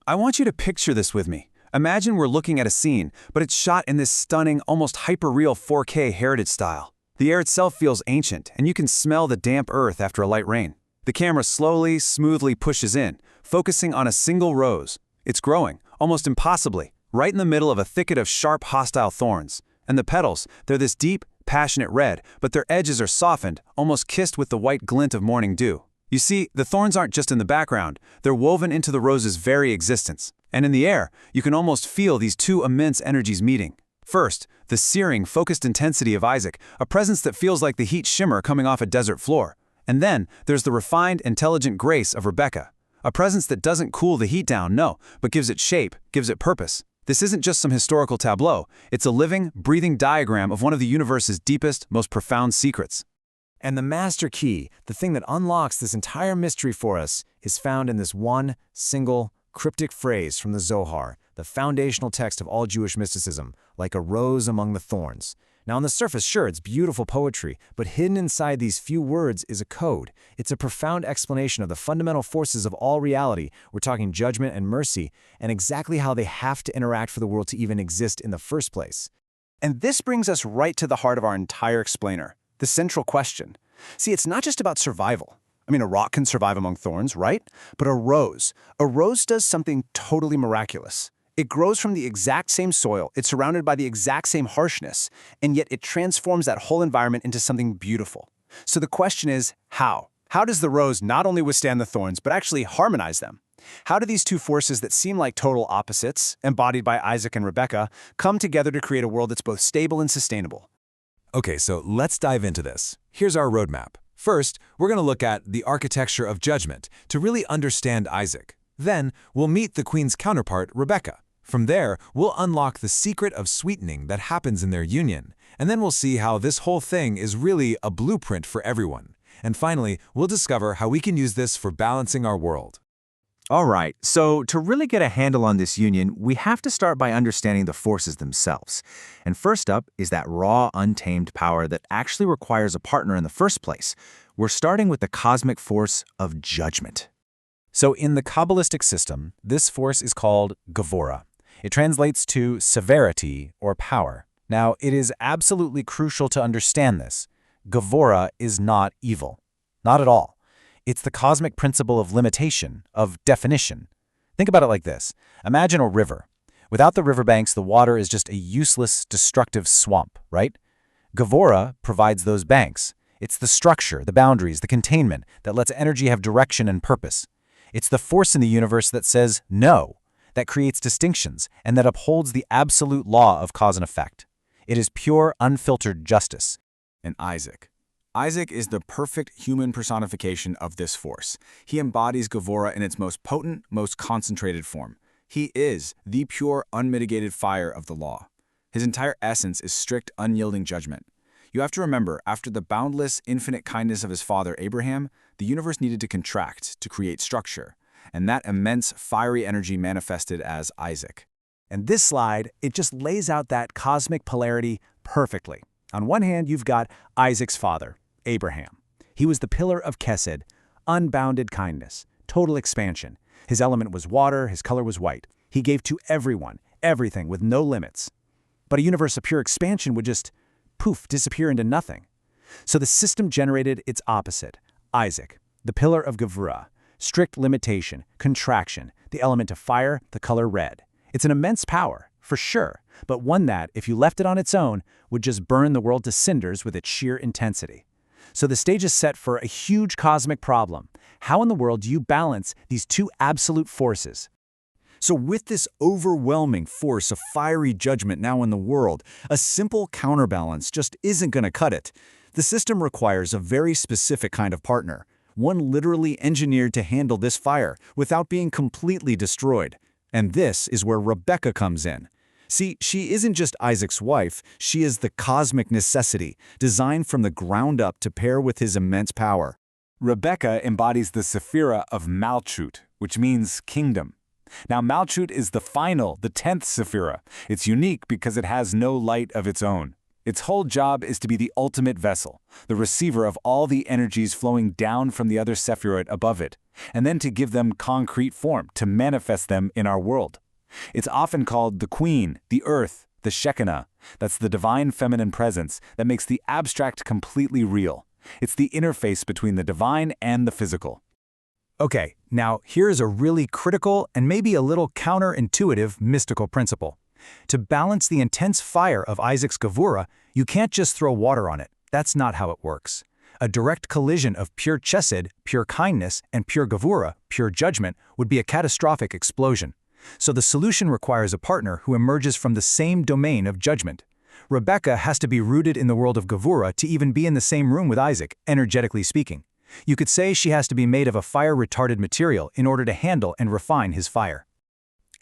I want you to picture this with me. Imagine we're looking at a scene, but it's shot in this stunning, almost hyper-real 4K heritage style. The air itself feels ancient, and you can smell the damp earth after a light rain. The camera slowly, smoothly pushes in, focusing on a single rose. It's growing, almost impossibly, right in the middle of a thicket of sharp, hostile thorns. And the petals, they're this deep, passionate red, but their edges are softened, almost kissed with the white glint of morning dew. You see, the thorns aren't just in the background, they're woven into the rose's very existence. And in the air, you can almost feel these two immense energies meeting. First, the searing, focused intensity of Isaac, a presence that feels like the heat shimmer coming off a desert floor. And then, there's the refined, intelligent grace of Rebecca, a presence that doesn't cool the heat down, no, but gives it shape, gives it purpose. This isn't just some historical tableau, it's a living, breathing diagram of one of the universe's deepest, most profound secrets. And the master key, the thing that unlocks this entire mystery for us, is found in this one, single, cryptic phrase from the Zohar, the foundational text of all Jewish mysticism, like a rose among the thorns. Now on the surface, sure, it's beautiful poetry, but hidden inside these few words is a code. It's a profound explanation of the fundamental forces of all reality. We're talking judgment and mercy, and exactly how they have to interact for the world to even exist in the first place. And this brings us right to the heart of our entire explainer, the central question. See, it's not just about survival. I mean, a rock can survive among thorns, right? But a rose does something totally miraculous. It grows from the exact same soil, it's surrounded by the exact same harshness, and yet it transforms that whole environment into something beautiful. So the question is, how? How does the rose not only withstand the thorns, but actually harmonize them? How do these two forces that seem like total opposites, embodied by Isaac and Rebecca, come together to create a world that's both stable and sustainable? Okay, so let's dive into this. Here's our roadmap. First, we're going to look at the architecture of judgment to really understand Isaac. Then, we'll meet the queen's counterpart, Rebecca. From there, we'll unlock the secret of sweetening that happens in their union. And then we'll see how this whole thing is really a blueprint for everyone. And finally, we'll discover how we can use this for balancing our world. All right, so to really get a handle on this union, we have to start by understanding the forces themselves. And first up is that raw, untamed power that actually requires a partner in the first place. We're starting with the cosmic force of judgment. So in the Kabbalistic system, this force is called Gevurah. It translates to severity or power. Now, it is absolutely crucial to understand this. Gevurah is not evil. Not at all. It's the cosmic principle of limitation, of definition. Think about it like this. Imagine a river. Without the riverbanks, the water is just a useless, destructive swamp, right? Gevurah provides those banks. It's the structure, the boundaries, the containment that lets energy have direction and purpose. It's the force in the universe that says no, that creates distinctions, and that upholds the absolute law of cause and effect. It is pure, unfiltered justice. And Isaac. Isaac is the perfect human personification of this force. He embodies Gevurah in its most potent, most concentrated form. He is the pure, unmitigated fire of the law. His entire essence is strict, unyielding judgment. You have to remember, after the boundless, infinite kindness of his father Abraham, the universe needed to contract to create structure, and that immense, fiery energy manifested as Isaac. And this slide, it just lays out that cosmic polarity perfectly. On one hand, you've got Isaac's father, Abraham. He was the pillar of Chesed, unbounded kindness, total expansion. His element was water, his color was white. He gave to everyone, everything with no limits. But a universe of pure expansion would just, poof, disappear into nothing. So the system generated its opposite, Isaac, the pillar of Gevurah, strict limitation, contraction, the element of fire, the color red. It's an immense power, for sure, but one that, if you left it on its own, would just burn the world to cinders with its sheer intensity. So the stage is set for a huge cosmic problem. How in the world do you balance these two absolute forces? So with this overwhelming force of fiery judgment now in the world, a simple counterbalance just isn't going to cut it. The system requires a very specific kind of partner, one literally engineered to handle this fire without being completely destroyed. And this is where Rebecca comes in. See, she isn't just Isaac's wife, she is the cosmic necessity, designed from the ground up to pair with his immense power. Rebecca embodies the Sephirah of Malchut, which means kingdom. Now, Malchut is the final, the 10th Sephirah. It's unique because it has no light of its own. Its whole job is to be the ultimate vessel, the receiver of all the energies flowing down from the other Sephirot above it. and then to give them concrete form, to manifest them in our world. It's often called the Queen, the Earth, the Shekinah. That's the divine feminine presence that makes the abstract completely real. It's the interface between the divine and the physical. Okay, now here's a really critical and maybe a little counterintuitive mystical principle. To balance the intense fire of Isaac's Gevurah, you can't just throw water on it. That's not how it works. A direct collision of pure chesed, pure kindness, and pure Gevurah, pure judgment, would be a catastrophic explosion. So the solution requires a partner who emerges from the same domain of judgment. Rebecca has to be rooted in the world of Gevurah to even be in the same room with Isaac, energetically speaking. You could say she has to be made of a fire-retarded material in order to handle and refine his fire.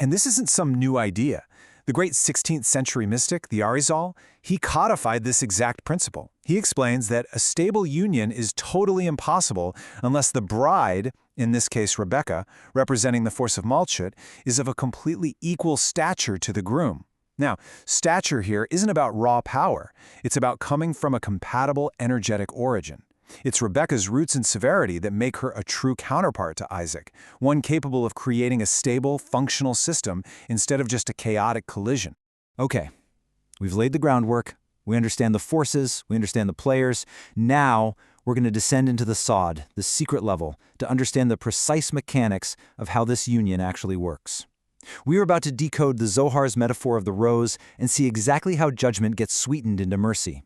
And this isn't some new idea. The great 16th century mystic, the Arizal, he codified this exact principle. He explains that a stable union is totally impossible unless the bride, in this case Rebecca, representing the force of Malchut, is of a completely equal stature to the groom. Now, stature here isn't about raw power. It's about coming from a compatible energetic origin. It's Rebecca's roots and severity that make her a true counterpart to Isaac, one capable of creating a stable, functional system instead of just a chaotic collision. Okay, we've laid the groundwork. We understand the forces, we understand the players. Now, we're going to descend into the sod, the secret level, to understand the precise mechanics of how this union actually works. We are about to decode the Zohar's metaphor of the rose and see exactly how judgment gets sweetened into mercy.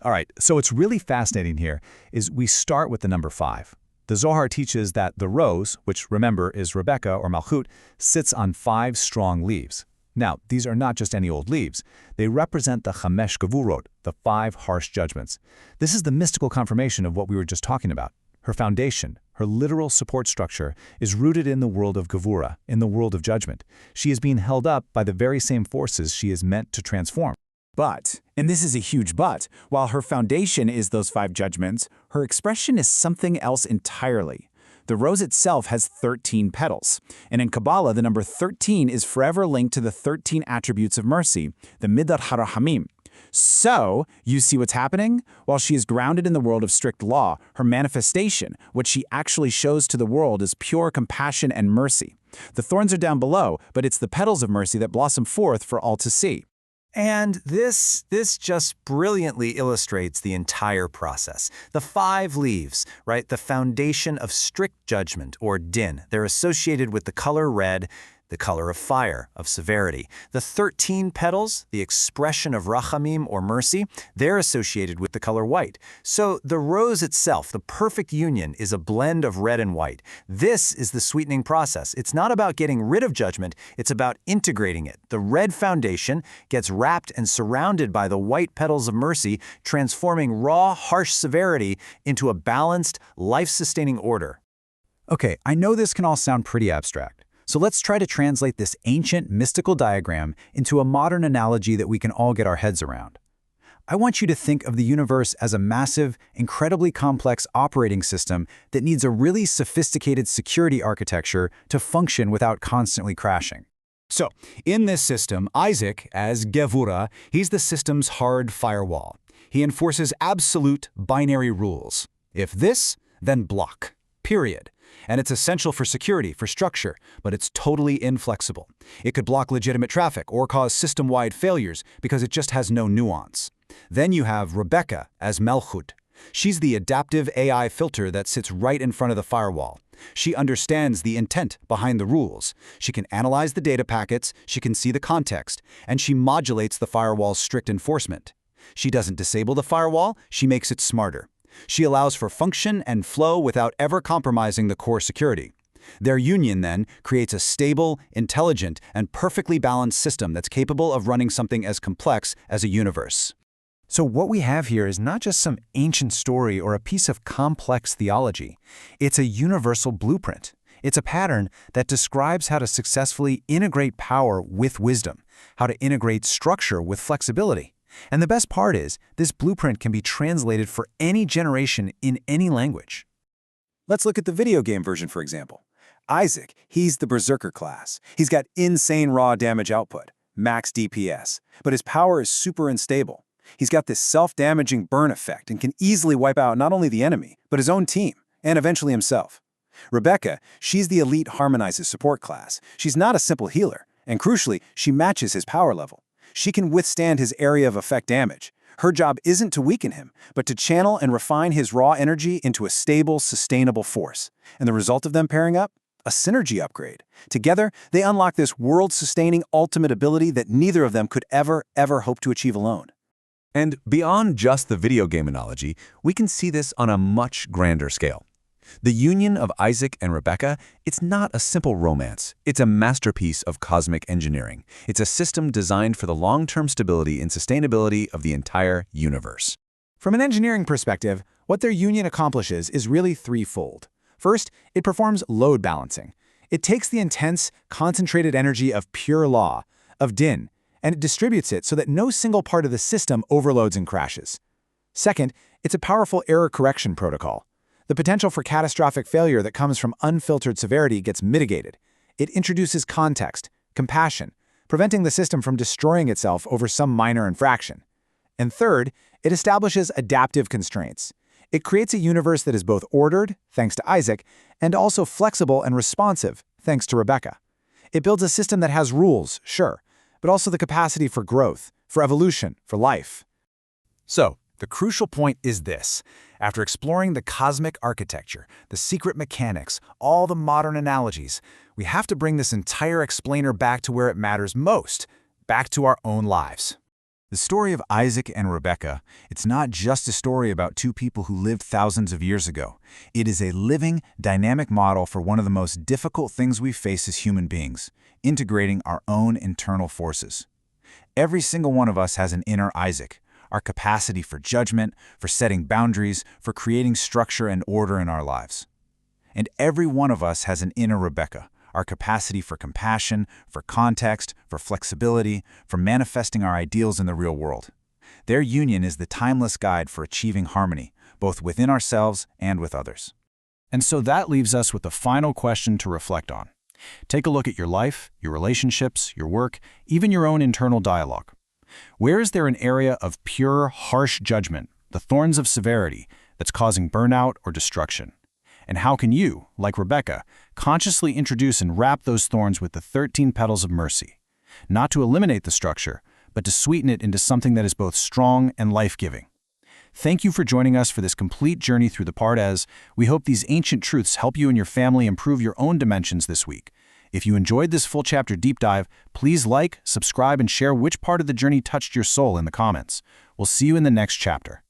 All right, so what's really fascinating here is we start with the number 5. The Zohar teaches that the rose, which remember is Rebecca or Malchut, sits on 5 strong leaves. Now, these are not just any old leaves. They represent the Chamesh Gevurot, the 5 harsh judgments. This is the mystical confirmation of what we were just talking about. Her foundation, her literal support structure, is rooted in the world of Gevurah, in the world of judgment. She is being held up by the very same forces she is meant to transform. But, and this is a huge but, while her foundation is those 5 judgments, her expression is something else entirely. The rose itself has 13 petals, and in Kabbalah the number 13 is forever linked to the 13 attributes of mercy, the Midat HaRahamim. So, you see what's happening? While she is grounded in the world of strict law, her manifestation, what she actually shows to the world, is pure compassion and mercy. The thorns are down below, but it's the petals of mercy that blossom forth for all to see. And this just brilliantly illustrates the entire process. The 5 leaves, right? The foundation of strict judgment, or din. They're associated with the color red, the color of fire, of severity. The 13 petals, the expression of rachamim, or mercy, they're associated with the color white. So the rose itself, the perfect union, is a blend of red and white. This is the sweetening process. It's not about getting rid of judgment, it's about integrating it. The red foundation gets wrapped and surrounded by the white petals of mercy, transforming raw, harsh severity into a balanced, life-sustaining order. Okay, I know this can all sound pretty abstract. So let's try to translate this ancient mystical diagram into a modern analogy that we can all get our heads around. I want you to think of the universe as a massive, incredibly complex operating system that needs a really sophisticated security architecture to function without constantly crashing. So, in this system, Isaac, as Gevurah, he's the system's hard firewall. He enforces absolute binary rules. If this, then block. Period. And it's essential for security, for structure, but it's totally inflexible. It could block legitimate traffic or cause system-wide failures because it just has no nuance. Then you have Rebecca as Malchut. She's the adaptive AI filter that sits right in front of the firewall. She understands the intent behind the rules. She can analyze the data packets, she can see the context, and she modulates the firewall's strict enforcement. She doesn't disable the firewall, she makes it smarter. She allows for function and flow without ever compromising the core security. Their union, then, creates a stable, intelligent, and perfectly balanced system that's capable of running something as complex as a universe. So what we have here is not just some ancient story or a piece of complex theology. It's a universal blueprint. It's a pattern that describes how to successfully integrate power with wisdom, how to integrate structure with flexibility. And the best part is, this blueprint can be translated for any generation in any language. Let's look at the video game version, for example. Isaac, he's the Berserker class. He's got insane raw damage output, max DPS, but his power is super unstable. He's got this self-damaging burn effect and can easily wipe out not only the enemy, but his own team, and eventually himself. Rebecca, she's the elite harmonizes support class. She's not a simple healer, and crucially, she matches his power level. She can withstand his area of effect damage. Her job isn't to weaken him, but to channel and refine his raw energy into a stable, sustainable force. And the result of them pairing up? A synergy upgrade. Together, they unlock this world-sustaining ultimate ability that neither of them could ever hope to achieve alone. And beyond just the video game analogy, we can see this on a much grander scale. The union of Isaac and Rebecca, it's not a simple romance. It's a masterpiece of cosmic engineering. It's a system designed for the long-term stability and sustainability of the entire universe. From an engineering perspective, what their union accomplishes is really threefold. First, it performs load balancing. It takes the intense, concentrated energy of pure law, of din, and it distributes it so that no single part of the system overloads and crashes. Second, it's a powerful error correction protocol. The potential for catastrophic failure that comes from unfiltered severity gets mitigated. It introduces context, compassion, preventing the system from destroying itself over some minor infraction. And third, it establishes adaptive constraints. It creates a universe that is both ordered, thanks to Isaac, and also flexible and responsive, thanks to Rebecca. It builds a system that has rules, sure, but also the capacity for growth, for evolution, for life. So, the crucial point is this. After exploring the cosmic architecture, the secret mechanics, all the modern analogies, we have to bring this entire explainer back to where it matters most, back to our own lives. The story of Isaac and Rebecca, it's not just a story about two people who lived thousands of years ago. It is a living, dynamic model for one of the most difficult things we face as human beings, integrating our own internal forces. Every single one of us has an inner Isaac, our capacity for judgment, for setting boundaries, for creating structure and order in our lives. And every one of us has an inner Rebecca, our capacity for compassion, for context, for flexibility, for manifesting our ideals in the real world. Their union is the timeless guide for achieving harmony, both within ourselves and with others. And so that leaves us with the final question to reflect on. Take a look at your life, your relationships, your work, even your own internal dialogue. Where is there an area of pure, harsh judgment, the thorns of severity, that's causing burnout or destruction? And how can you, like Rebecca, consciously introduce and wrap those thorns with the 13 petals of mercy? Not to eliminate the structure, but to sweeten it into something that is both strong and life-giving. Thank you for joining us for this complete journey through the Part As. We hope these ancient truths help you and your family improve your own dimensions this week. If you enjoyed this full chapter deep dive, please like, subscribe, and share which part of the journey touched your soul in the comments. We'll see you in the next chapter.